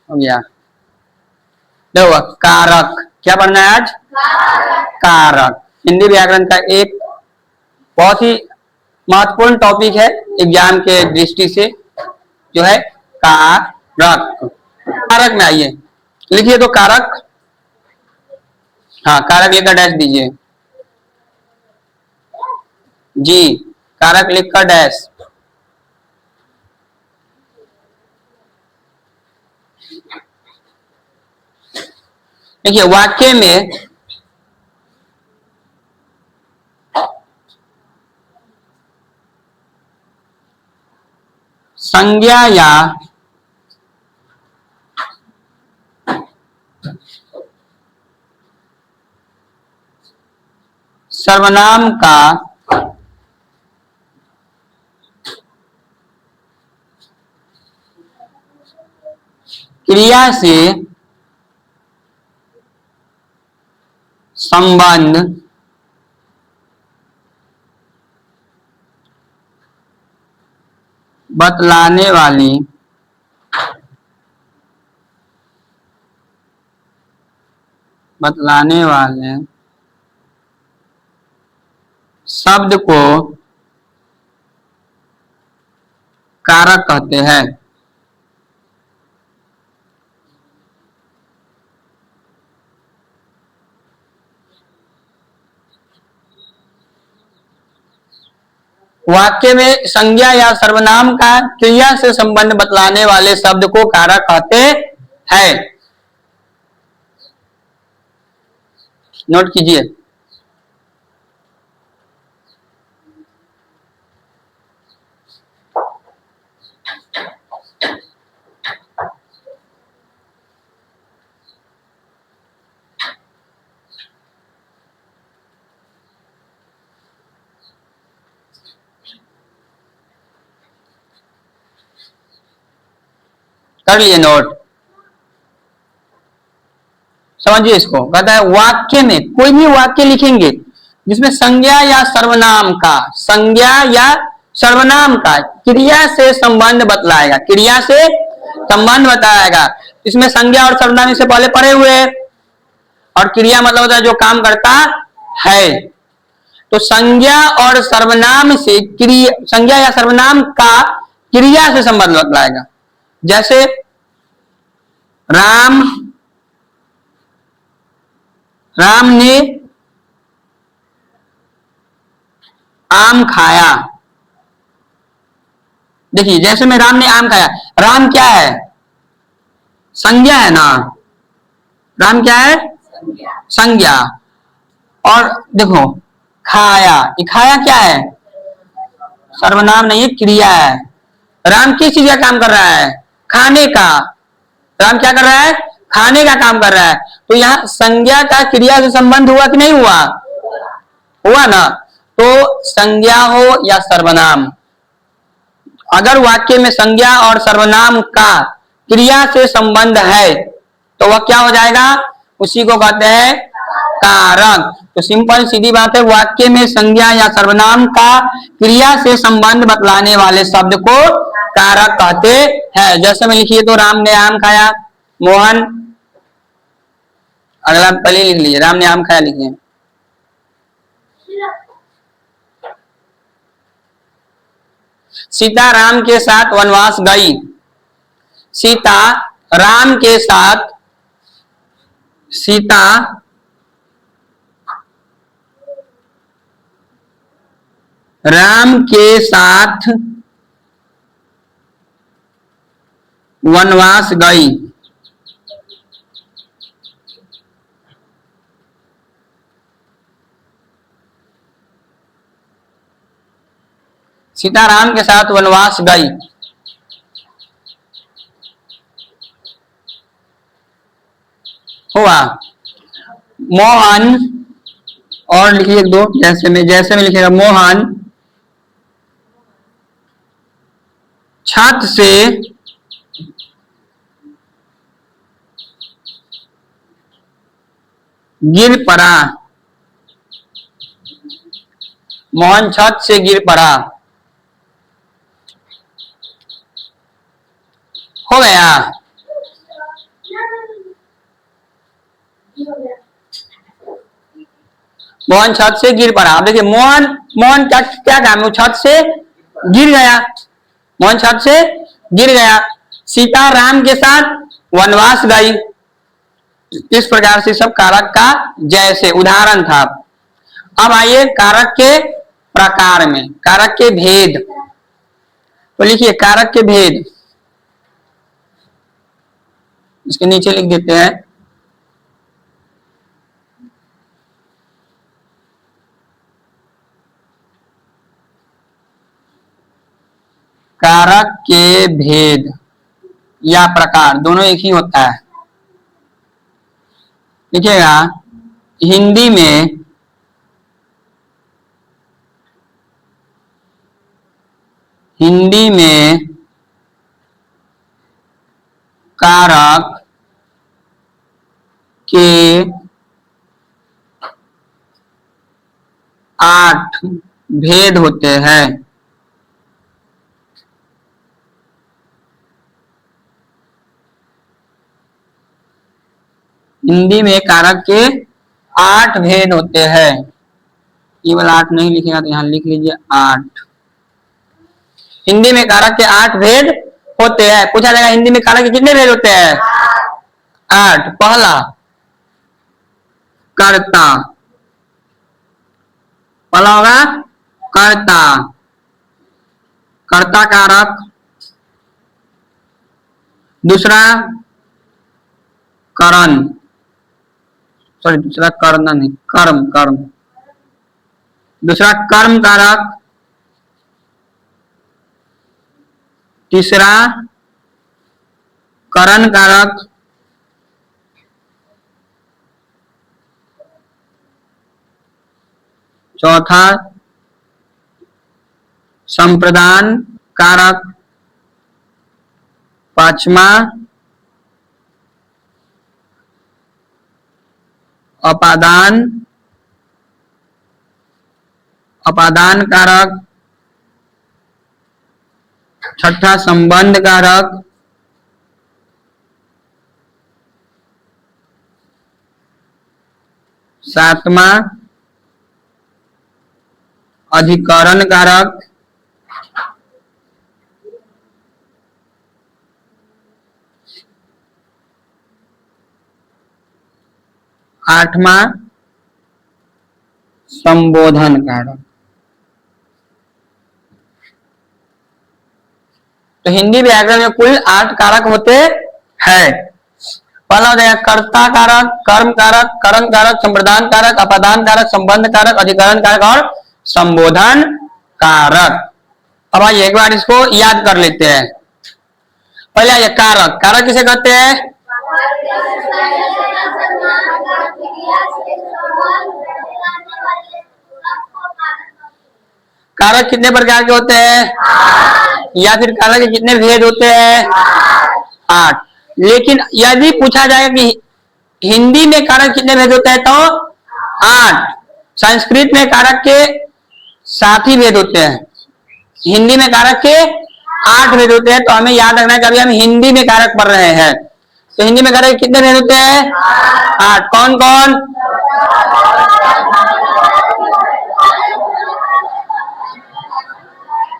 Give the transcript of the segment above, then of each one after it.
हो गया। देखो कारक, क्या पढ़ना है आज? कारक हिंदी व्याकरण का एक बहुत ही महत्वपूर्ण टॉपिक है एग्जाम के दृष्टि से, जो है कारक। कारक में आइए, लिखिए तो कारक। हाँ, कारक लिखकर डैश दीजिए जी, कारक लिखकर डैश। देखिए वाक्य में संज्ञा या सर्वनाम का क्रिया से संबंध बतलाने वाले शब्द को कारक कहते हैं। वाक्य में संज्ञा या सर्वनाम का क्रिया से संबंध बतलाने वाले शब्द को कारक कहते हैं। नोट कीजिए। कर लिए नोट? समझिए इसको। कहता है वाक्य में कोई भी वाक्य लिखेंगे जिसमें संज्ञा या सर्वनाम का क्रिया से संबंध बतलाएगा, क्रिया से संबंध बताएगा। इसमें संज्ञा और सर्वनाम इससे पहले पढ़े हुए, और क्रिया मतलब होता है जो काम करता है। तो संज्ञा और सर्वनाम से संज्ञा या सर्वनाम का क्रिया से संबंध बतलाएगा। जैसे राम ने आम खाया। देखिए जैसे में राम ने आम खाया, राम क्या है? संज्ञा है ना। राम क्या है? संज्ञा। और देखो खाया, ये खाया क्या है? सर्वनाम नहीं है, क्रिया है। राम किस चीज का काम कर रहा है? खाने का। राम क्या कर रहा है? खाने का काम कर रहा है। तो यहाँ संज्ञा का क्रिया से संबंध हुआ कि नहीं हुआ? हुआ ना। तो संज्ञा हो या सर्वनाम, अगर वाक्य में संज्ञा और सर्वनाम का क्रिया से संबंध है तो वह क्या हो जाएगा? उसी को कहते हैं कारक। तो सिंपल सीधी बात है, वाक्य में संज्ञा या सर्वनाम का क्रिया से संबंध बतलाने वाले शब्द को कारक कहते हैं। जैसे में लिखिए तो राम ने आम खाया, मोहन, अगला पहले लिख लीजिए, राम ने आम खाया लिखिए। सीता राम के साथ वनवास गई। सीता राम के साथ वनवास गई। सीता राम के साथ वनवास गई। हुआ। मोहन, और लिखिए दो, जैसे में लिखिएगा मोहन छत से गिर पड़ा। मोहन छत से गिर पड़ा। हो गया। मोहन छत से गिर पड़ा। अब देखिए मोहन मोहन क्या क्या काम है, वो छत से गिर गया, मोहन छत से गिर गया। सीता राम के साथ वनवास गई। इस प्रकार से सब कारक का जैसे उदाहरण था। अब आइए कारक के प्रकार में, कारक के भेद। तो लिखिए कारक के भेद, इसके नीचे लिख देते हैं। कारक के भेद या प्रकार दोनों एक ही होता है। लिखिएगा हिंदी में कारक के 8 भेद होते हैं। हिंदी में कारक के 8 भेद होते हैं। केवल 8 नहीं लिखेगा तो यहां लिख लीजिए 8। हिंदी में कारक के 8 भेद होते हैं। पूछा जाएगा हिंदी में कारक के कितने भेद होते हैं? 8। पहला कर्ता, पहला होगा कर्ता, कर्ता कारक। दूसरा करण, सॉरी दूसरा करना नहीं, कर्म, कर्म। दूसरा कर्म कारक। तीसरा करण कारक। चौथा संप्रदान कारक। पांचवा अपादान, अपादान कारक। छठा संबंध कारक। सातवां अधिकरण कारक। आठवां संबोधन कारक। तो हिंदी व्याकरण में कुल 8 कारक होते हैं। पहला हो जाएगा कर्ता कारक, कर्म कारक, करण कारक, संप्रदान कारक, अपादान कारक, संबंध कारक, अधिकरण कारक और संबोधन कारक। अब आइए एक बार इसको याद कर लेते हैं। पहले आइए कारक, कारक किसे कहते हैं? कारक कितने प्रकार के होते हैं? या फिर कारक के कितने भेद होते हैं? 8। लेकिन यदि पूछा जाएगा कि हिंदी में कारक कितने भेद होते हैं, तो 8। संस्कृत में कारक के 7 ही भेद होते हैं। हिंदी में कारक के 8 भेद होते हैं। तो हमें याद रखना है कि अभी हम हिंदी में कारक पढ़ रहे हैं। तो हिंदी में कारक कितने भेद होते हैं? 8। कौन कौन?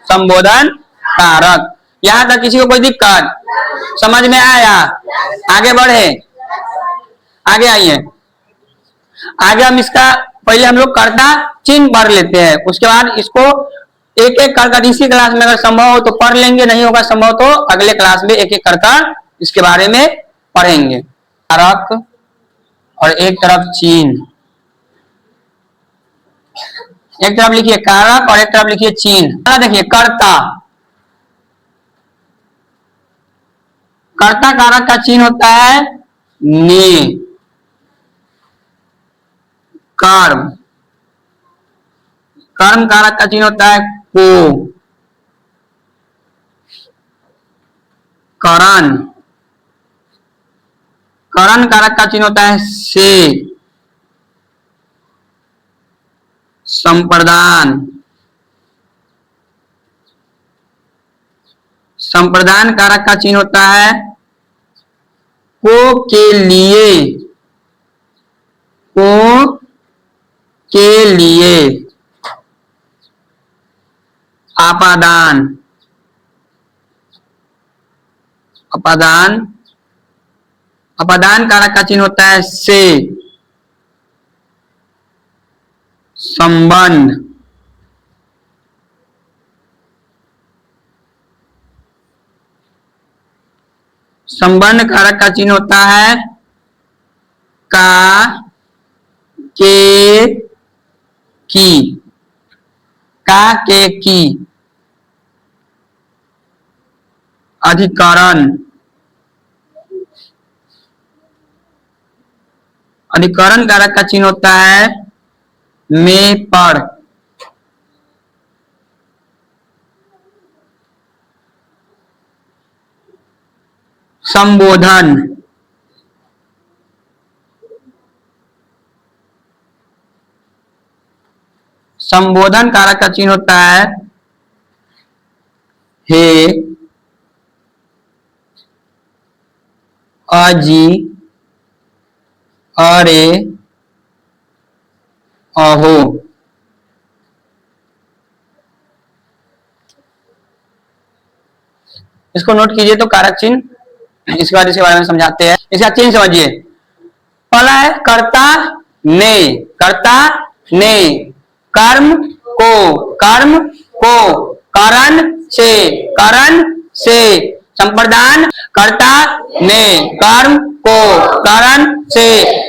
संबोधन कारक। यहां तक किसी को कोई दिक्कत समझ में आया? आगे बढ़े, आगे आइए। आगे हम इसका पहले हम लोग कर्ता चिन्ह पढ़ लेते हैं, उसके बाद इसको एक एक कर इसी क्लास में अगर संभव हो तो पढ़ लेंगे, नहीं होगा संभव तो अगले क्लास में एक एक कर इसके बारे में पढ़ेंगे। कारक और एक तरफ चिन्ह, एक तरफ लिखिए कारक और एक तरफ लिखिए चिन्ह। देखिए कर्ता, कर्ता कारक का चिन्ह होता है ने। कर्म, कर्म कारक का चिन्ह होता है को। करण, करण कारक का चिन्ह होता है से। संप्रदान, संप्रदान कारक का चिन्ह होता है को के लिए, को के लिए अपादान, अपादान, अपादान कारक का चिन्ह होता है से, संबंध, संबंध कारक का चिन्ह होता है का, के, की, का, के, की, अधिकरण, अधिकरण कारक का चिन्ह होता है में, पर, संबोधन, संबोधन कारक का चिन्ह होता है हे, अजी, अरे, अहो। इसको नोट कीजिए तो कारक चिन्ह, इसके बाद इसके बारे में समझाते हैं। इसका चिन्ह समझिए। पहला है कर्ता ने, कर्ता ने, कर्म को, कर्म को, कारण से, कारण से, संप्रदान, कर्ता ने कर्म को कारण से,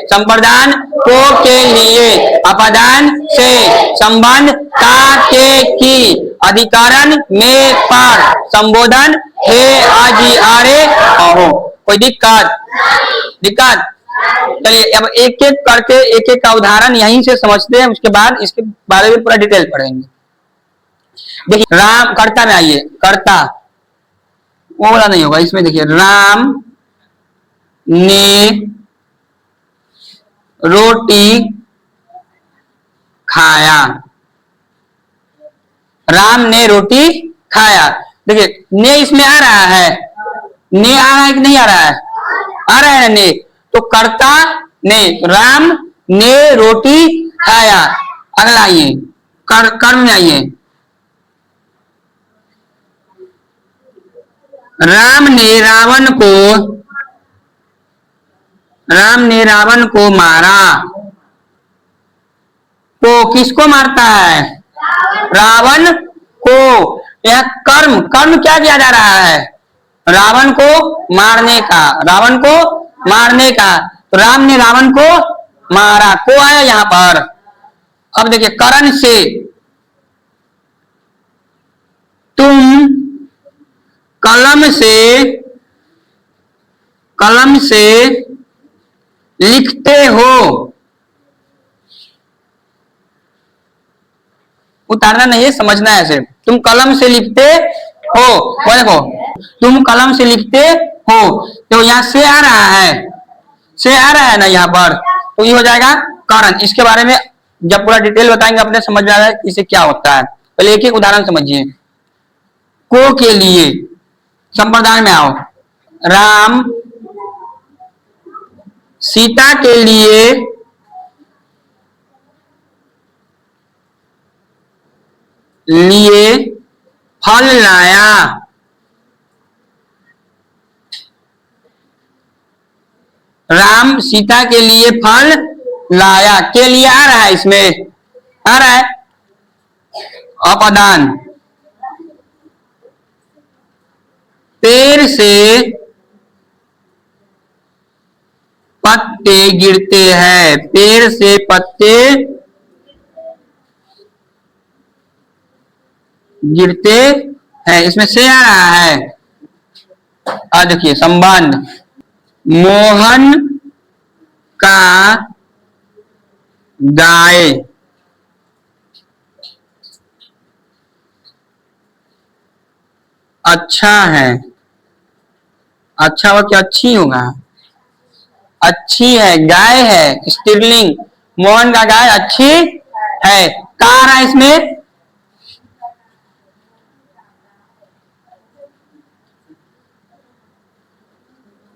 संप्रदान को के लिए, अपादान से, संबंध का के की, अधिकरण में, पर, संबोधन हे, आजी, आरे, अहो। कोई दिक्कत? दिक्कत? चलिए अब एक एक करके एक एक का उदाहरण यहीं से समझते हैं, उसके बाद इसके बारे में पूरा डिटेल पढ़ेंगे। देखिए राम, कर्ता में आइए, कर्ता वो वाला नहीं होगा, इसमें देखिए राम ने रोटी खाया, राम ने रोटी खाया। देखिए ने इसमें आ रहा है, ने आ रहा है कि नहीं आ रहा है? आ रहा है ने, तो कर्ता ने, राम ने रोटी खाया। अगला आइए कर्म में आइए, राम ने रावण को, राम ने रावण को मारा। को किसको मारता है? रावण को। यह कर्म, कर्म क्या किया जा रहा है? रावण को मारने का, रावण को मारने का। तो राम ने रावण को मारा, को आया यहां पर। अब देखिए करण से, तुम कलम से, कलम से लिखते हो। उतारना नहीं है, समझना है सिर्फ। तुम कलम से लिखते हो, वो देखो तुम कलम से लिखते हो, तो यहाँ से आ रहा है, से आ रहा है ना यहाँ पर, तो ये हो जाएगा कारण। इसके बारे में जब पूरा डिटेल बताएंगे अपने समझ में आ जाएगा इसे क्या होता है। पहले एक एक उदाहरण समझिए। को के लिए, संप्रदाय में आओ, राम सीता के लिए लिए फल लाया। राम सीता के लिए फल लाया, के लिए आ रहा है, इसमें आ रहा है अपादान। पेड़ से पत्ते गिरते हैं, पेड़ से पत्ते गिरते हैं, इसमें से आ रहा है। अब देखिए संबंध, मोहन का गाय अच्छा है, अच्छा हो क्या अच्छी होगा? अच्छी है, गाय है, स्त्रीलिंग, मोहन का गाय अच्छी है। कहा रहा है इसमें?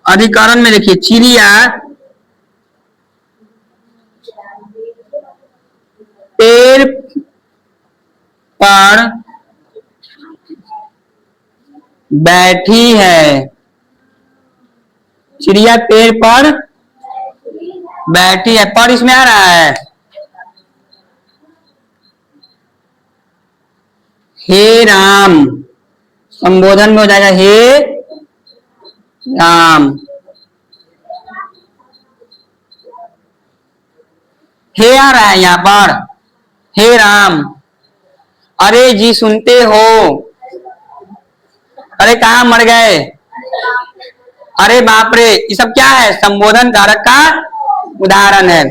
अधिकरण में देखिए चिड़िया पेड़ पर बैठी है। चिड़िया पेड़ पर बैठी है, पर इसमें आ रहा है। हे राम, संबोधन में हो जाएगा हे राम। हे आ रहा है यहां पर, हे राम। अरे जी सुनते हो, अरे कहाँ मर गए, अरे बाप रे, ये सब क्या है, संबोधन कारक का उदाहरण है।